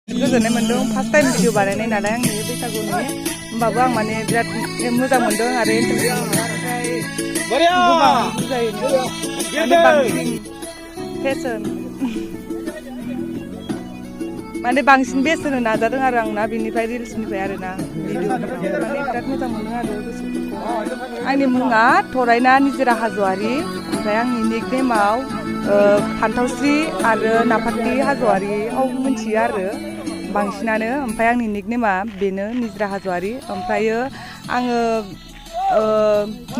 गोजोननाय मोनदों first time video बानायनाय नालाय आंनि बैसागुनि होमबाबो आं माने बिराद मोजां मोनदों आरो इन्टारेस्ट मोनदों गोबां बुजायनो माने बांसिन फेशन माने बांसिन बेस्ट होनो नाजादों आरो आंना बेनिफ्राय रिल्सनिफ्राय आरोना भिडिअनिफ्राय माने बिराद मोजां मोनो आरो गोसोफोरखौ आंनि मुङा थरायना निजोरा हाज'वारि ओमफ्राय आंनि निकनेमाव फान्थावस्रि आरो नाफाथि हाज'वारियाव मिथियो आरो बांसिनानो ओमफ्राय आंनि निकनेमा बेनो निजोरा हाज'वारि ओमफ्रायो आङो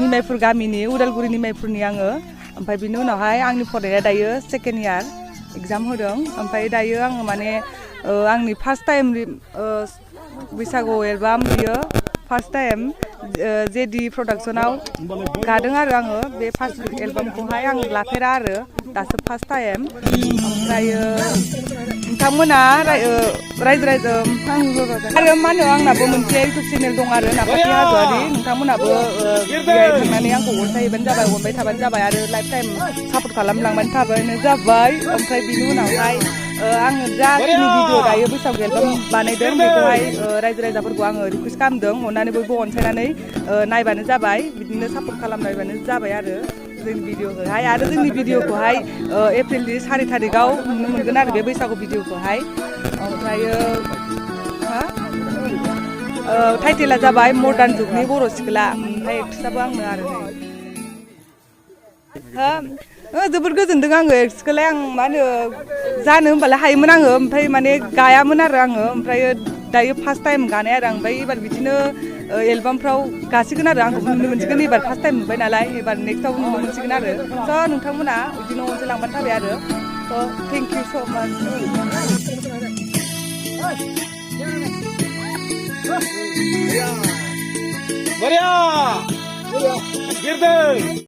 निमायफुर गामिनि उदालगुरि निमायफुरनि आङो ओमफ्राय बिनि उनावहाय आंनि फरायनाया दायो सेकेन्ड इयार एग्जाम होदों ओमफ्राय दायो आङो माने आंनि फार्स्ट टाइम बैसागु एलबाम बियो फार्स्ट टाइम जेडि प्रडाक्सनाव गादों आरो आङो बे फार्स्ट एलबामखौहाय आं लाफेरा आरो दासो फार्स्ट टाइम ओमफ्रायो नोंथांमोना रायजो आरो मा होनो आंनाबो मोनसे इउटुब चेनेल दं आरो नाफाथि हाज'वारि नोंथांमोनाबो बेहाय थांनानै आंखौ अनसायहैबानो जाबाय अनबाय थाबानो जाबाय आरो लाइफ टाइम सापर्ट खालामलांबानो थाबानो जाबाय ओमफ्राय बिनि उनावहाय आङो जाखिनि भिडिअ दायो बैसागु एलबाम बानायदों बेखौहाय रायजो राजाफोरखौ आङो रिकुवेस्ट खालामदों अननानै बयबो अनसायनानै नायबानो जाबाय बिदिनो सापर्ट खालामनायबानो जाबाय आरो जोंनि भिडिअखौहाय आरो जोंनि भिडिअखौहाय एप्रिलनि 4 थारिखआव नुनो मोनगोन आरो बे बैसागु भिडिअखौहाय ओमफ्रायो टाइटेला जाबाय मडार्न जुगनि बर' सिख्ला ओमफ्राय एक्ट्रेसाबो आंनो आरो जोबोद गोजोनदों आङो एक्ट्रेसखौलाय आं मा होनो जानो होनबालाय हायोमोन आङो ओमफ्राय माने गायामोन आरो आङो ओमफ्राय दायो फार्स्ट टाइम गानाय आरो आं ओमफ्राय एबार बिदिनो एलबामफ्राव गासिगोन आरो आंखौ नुनो मोनसिगोन एबार फार्स्ट टाइम नुबाय नालाय एबार नेक्स्टआव नुनो मोनसिगोन आरो स' नोंथांमोना बिदिनो अनसायलांबानो थाबाय आरो स' थेंक इउ स' माच